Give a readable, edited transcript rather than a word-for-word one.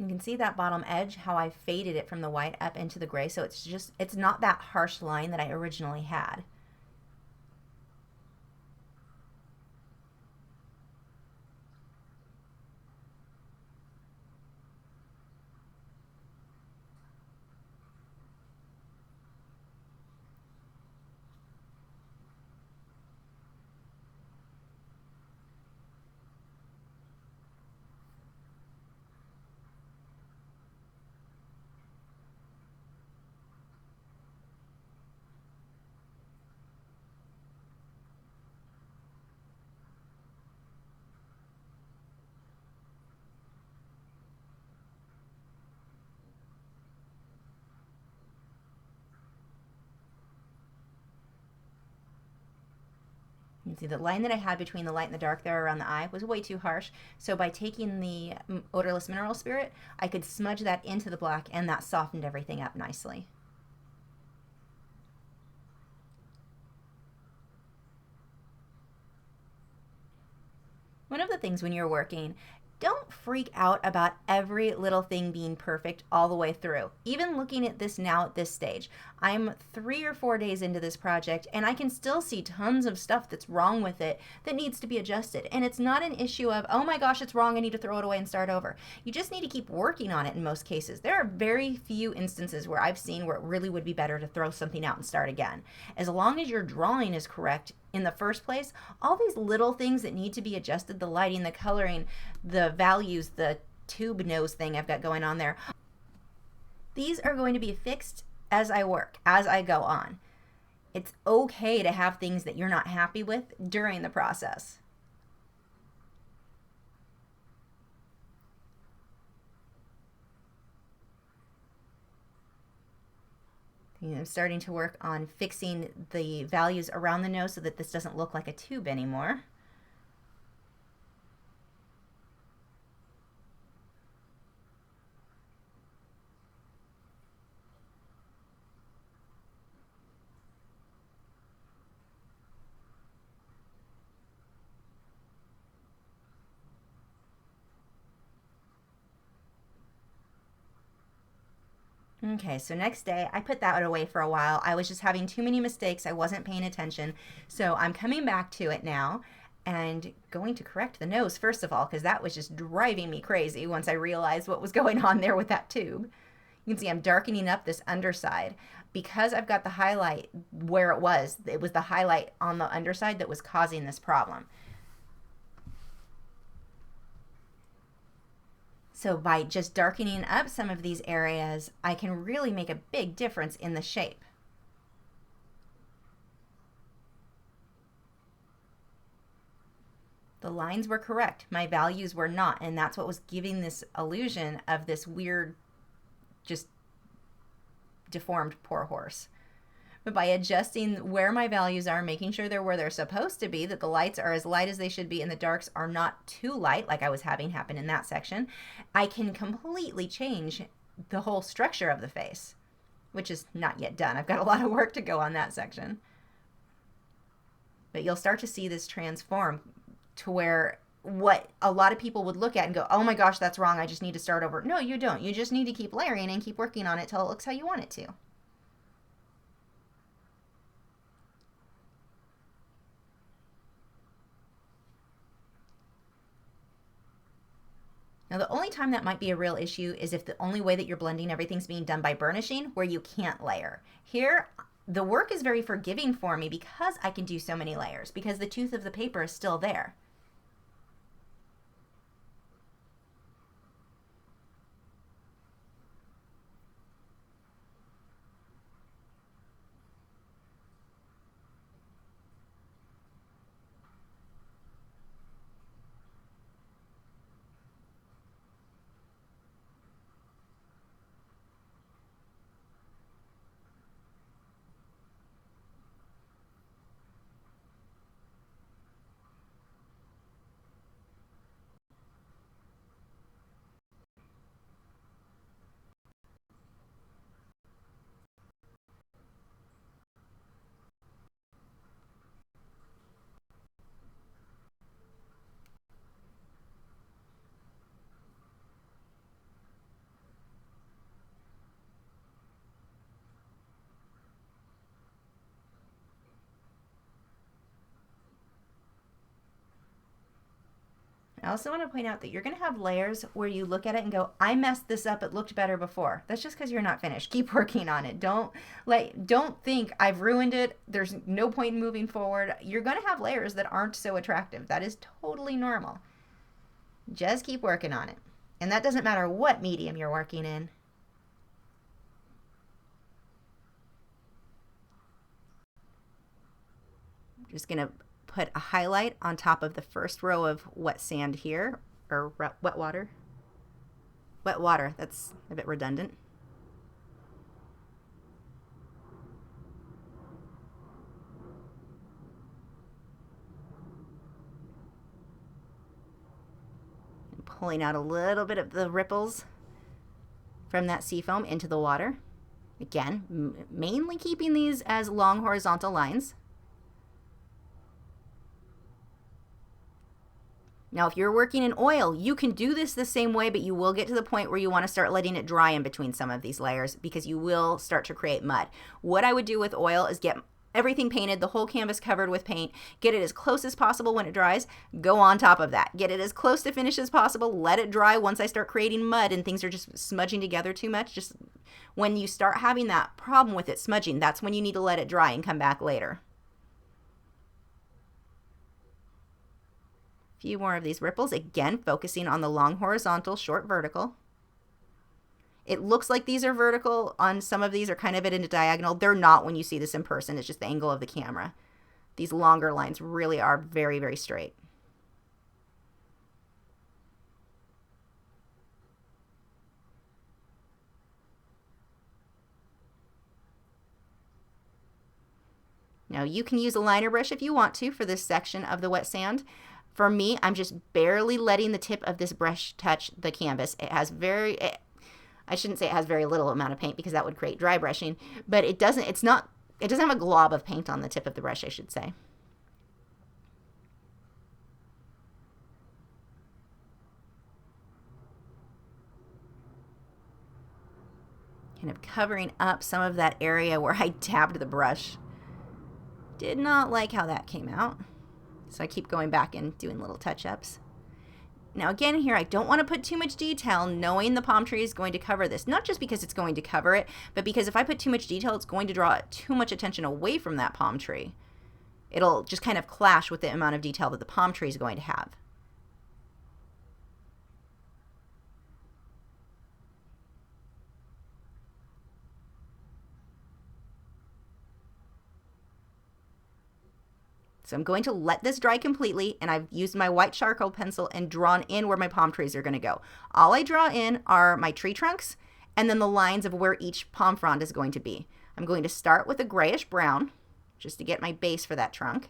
You can see that bottom edge, how I faded it from the white up into the gray, so it's not that harsh line that I originally had. You can see the line that I had between the light and the dark there around the eye was way too harsh. So by taking the odorless mineral spirit, I could smudge that into the black, and that softened everything up nicely. One of the things when you're working, don't freak out about every little thing being perfect all the way through. Even looking at this now at this stage, I'm 3 or 4 days into this project and I can still see tons of stuff that's wrong with it that needs to be adjusted. And it's not an issue of, oh my gosh, it's wrong, I need to throw it away and start over. You just need to keep working on it in most cases. There are very few instances where I've seen where it really would be better to throw something out and start again. As long as your drawing is correct in the first place, all these little things that need to be adjusted, the lighting, the coloring, the values, the tube nose thing I've got going on there, these are going to be fixed as I work, as I go on. It's okay to have things that you're not happy with during the process. I'm starting to work on fixing the values around the nose so that this doesn't look like a tube anymore. Okay, so next day I put that away for a while. I was just having too many mistakes. I wasn't paying attention. So I'm coming back to it now and going to correct the nose first of all, because that was just driving me crazy once I realized what was going on there with that tube. You can see I'm darkening up this underside because I've got the highlight where it was. It was the highlight on the underside that was causing this problem. So by just darkening up some of these areas, I can really make a big difference in the shape. The lines were correct, my values were not, and that's what was giving this illusion of this weird, just deformed poor horse. But by adjusting where my values are, making sure they're where they're supposed to be, that the lights are as light as they should be and the darks are not too light like I was having happen in that section, I can completely change the whole structure of the face, which is not yet done. I've got a lot of work to go on that section. But you'll start to see this transform to where what a lot of people would look at and go, oh my gosh, that's wrong, I just need to start over. No, you don't. You just need to keep layering and keep working on it till it looks how you want it to. Now, the only time that might be a real issue is if the only way that you're blending everything's being done by burnishing, where you can't layer. Here, the work is very forgiving for me because I can do so many layers, because the tooth of the paper is still there. I also want to point out that you're going to have layers where you look at it and go, I messed this up. It looked better before. That's just because you're not finished. Keep working on it. Don't think I've ruined it. There's no point in moving forward. You're going to have layers that aren't so attractive. That is totally normal. Just keep working on it. And that doesn't matter what medium you're working in. I'm just going to put a highlight on top of the first row of wet sand here, or wet water. Wet water, that's a bit redundant. And pulling out a little bit of the ripples from that seafoam into the water. Again, mainly keeping these as long horizontal lines. Now, if you're working in oil, you can do this the same way, but you will get to the point where you want to start letting it dry in between some of these layers because you will start to create mud. What I would do with oil is get everything painted, the whole canvas covered with paint, get it as close as possible when it dries, go on top of that. Get it as close to finish as possible, let it dry. Once I start creating mud and things are just smudging together too much, just when you start having that problem with it smudging, that's when you need to let it dry and come back later. Few more of these ripples, again focusing on the long horizontal, short vertical. It looks like these are vertical. On some of these are kind of at a diagonal. They're not when you see this in person. It's just the angle of the camera. These longer lines really are very, very straight. Now you can use a liner brush if you want to for this section of the wet sand. For me, I'm just barely letting the tip of this brush touch the canvas. It has I shouldn't say it has very little amount of paint because that would create dry brushing, but it doesn't have a glob of paint on the tip of the brush, I should say. Kind of covering up some of that area where I dabbed the brush. Did not like how that came out. So I keep going back and doing little touch-ups. Now again here, I don't want to put too much detail knowing the palm tree is going to cover this. Not just because it's going to cover it, but because if I put too much detail, it's going to draw too much attention away from that palm tree. It'll just kind of clash with the amount of detail that the palm tree is going to have. So I'm going to let this dry completely, and I've used my white charcoal pencil and drawn in where my palm trees are going to go. All I draw in are my tree trunks and then the lines of where each palm frond is going to be. I'm going to start with a grayish brown just to get my base for that trunk.